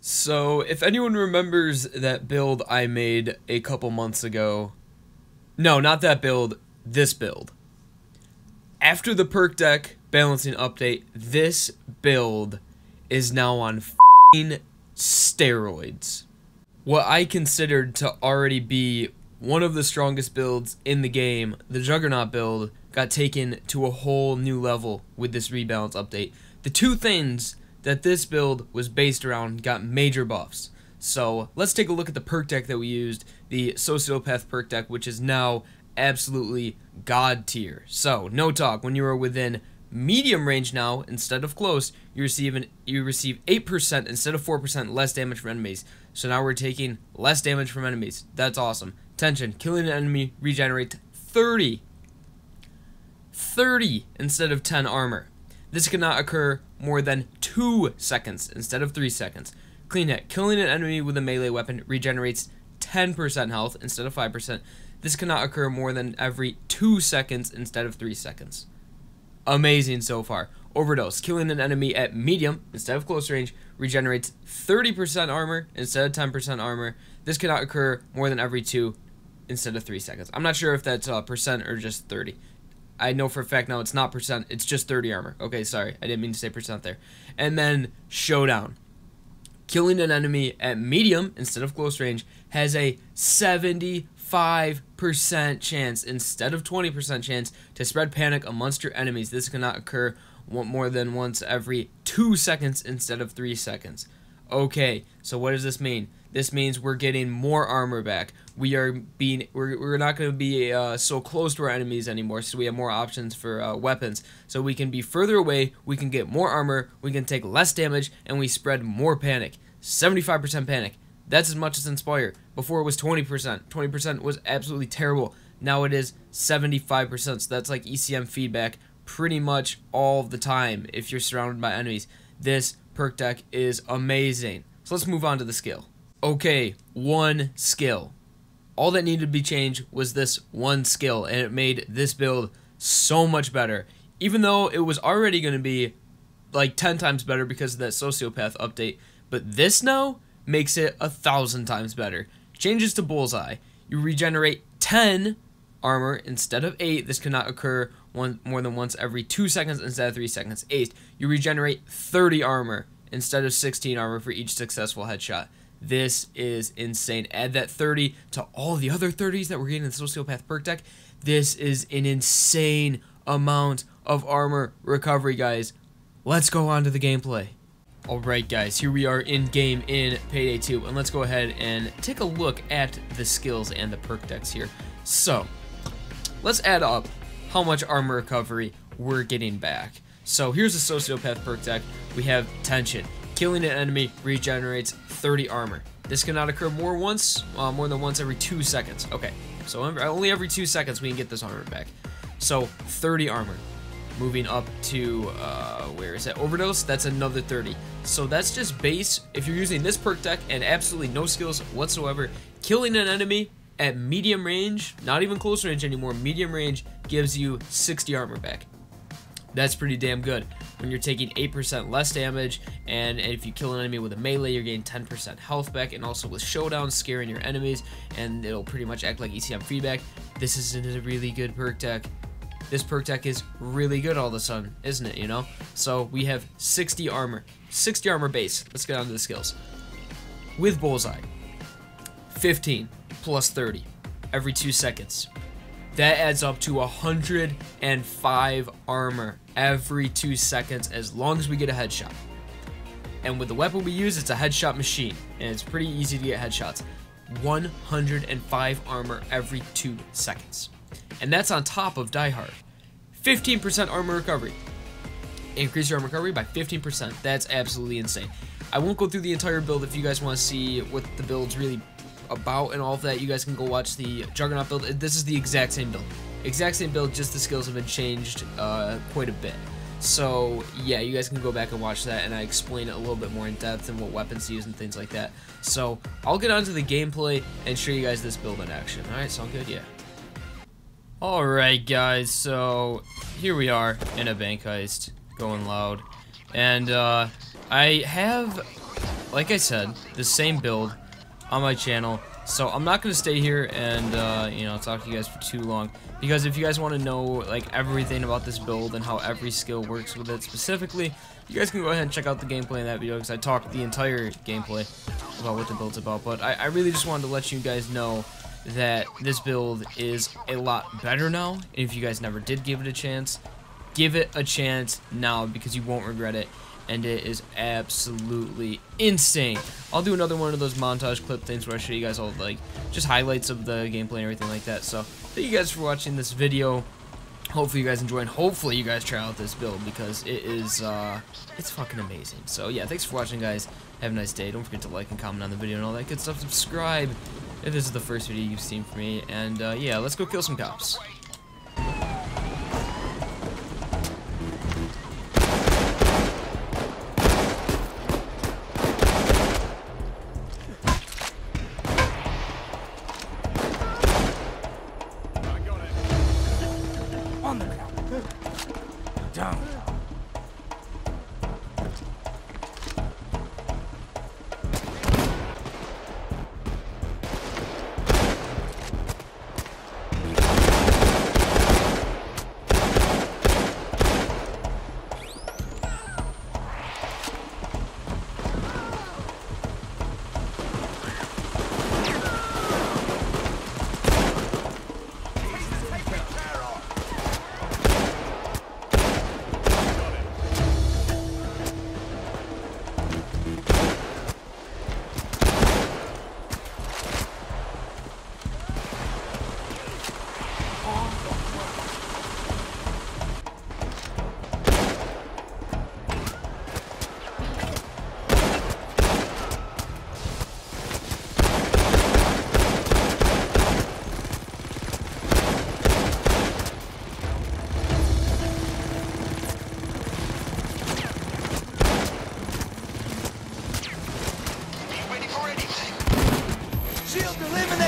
So, if anyone remembers that build I made a couple months ago... No, not that build, this build. After the perk deck balancing update, this build is now on f***ing steroids. What I considered to already be one of the strongest builds in the game, the Juggernaut build, got taken to a whole new level with this rebalance update. The two things that this build was based around got major buffs. So let's take a look at the perk deck that we used, the Sociopath perk deck, which is now absolutely god tier. So no talk, when you are within medium range now instead of close, you receive 8% instead of 4% less damage from enemies. So now we're taking less damage from enemies. That's awesome. Tension, killing an enemy regenerates 30 instead of 10 armor. This cannot occur more than 2 seconds instead of 3 seconds. Clean hit, killing an enemy with a melee weapon regenerates 10% health instead of 5%. This cannot occur more than every 2 seconds instead of 3 seconds. Amazing so far. Overdose, killing an enemy at medium instead of close range regenerates 30% armor instead of 10% armor. This cannot occur more than every 2 instead of 3 seconds. I'm not sure if that's percent or just 30. I know for a fact now it's not percent, it's just 30 armor. Okay, sorry, I didn't mean to say percent there. And then Showdown. Killing an enemy at medium instead of close range has a 75% chance instead of 20% chance to spread panic amongst your enemies. This cannot occur more than once every 2 seconds instead of 3 seconds. Okay, so what does this mean? This means we're getting more armor back. We're not going to be so close to our enemies anymore, so we have more options for weapons. So we can be further away, we can get more armor, we can take less damage, and we spread more panic. 75% panic. That's as much as Inspire. Before it was 20%. 20% was absolutely terrible. Now it is 75%, so that's like ECM feedback pretty much all the time if you're surrounded by enemies. This perk deck is amazing. So let's move on to the skill. Okay, one skill. All that needed to be changed was this one skill, and it made this build so much better. Even though it was already going to be like 10 times better because of that Sociopath update, but this now makes it 1,000 times better. Changes to Bullseye. You regenerate 10 armor instead of 8. This cannot occur more than once every 2 seconds instead of 3 seconds. 8. You regenerate 30 armor instead of 16 armor for each successful headshot. This is insane. Add that 30 to all the other 30s that we're getting in the Sociopath perk deck. This is an insane amount of armor recovery, guys. Let's go on to the gameplay. Alright guys, here we are in game in Payday 2, and let's go ahead and take a look at the skills and the perk decks here. So, let's add up how much armor recovery we're getting back. So here's the Sociopath perk deck. We have Tension. Killing an enemy regenerates 30 armor. This cannot occur more than once every 2 seconds. Okay, so only every 2 seconds we can get this armor back. So 30 armor. Moving up to, where is that? Overdose, that's another 30. So that's just base. If you're using this perk deck and absolutely no skills whatsoever, killing an enemy at medium range, not even close range anymore, medium range gives you 60 armor back. That's pretty damn good when you're taking 8% less damage, and if you kill an enemy with a melee, you're getting 10% health back, and also with Showdown, scaring your enemies, and it'll pretty much act like ECM feedback. This is a really good perk deck. This perk deck is really good all of a sudden, isn't it, you know? So we have 60 armor. 60 armor base. Let's get on to the skills. With Bullseye, 15 plus 30 every 2 seconds. That adds up to 105 armor every 2 seconds as long as we get a headshot. And with the weapon we use, it's a headshot machine, and it's pretty easy to get headshots. 105 armor every 2 seconds. And that's on top of Die Hard. 15% armor recovery. Increase your armor recovery by 15%. That's absolutely insane. I won't go through the entire build. If you guys want to see what the build's really about and all of that, you guys can go watch the Juggernaut build. This is the exact same build. Exact same build, just the skills have been changed quite a bit. So yeah, you guys can go back and watch that, and I explain it a little bit more in depth and what weapons to use and things like that. So I'll get onto the gameplay and show you guys this build in action. Alright, sound good? Yeah. Alright guys, so here we are in a bank heist, going loud, and I have like I said, the same build on my channel. So I'm not going to stay here and, you know, talk to you guys for too long. Because if you guys want to know, like, everything about this build and how every skill works with it specifically, you guys can go ahead and check out the gameplay in that video, because I talked the entire gameplay about what the build's about. But I really just wanted to let you guys know that this build is a lot better now. And if you guys never did give it a chance, give it a chance now, because you won't regret it. And it is absolutely insane. I'll do another one of those montage clip things where I show you guys all, like, just highlights of the gameplay and everything like that. So thank you guys for watching this video. Hopefully you guys enjoy, and hopefully you guys try out this build, because it is it's fucking amazing. So yeah, thanks for watching, guys. Have a nice day. Don't forget to like and comment on the video and all that good stuff. Subscribe if this is the first video you've seen from me. And yeah, let's go kill some cops. On the ground. Down. Shield eliminated!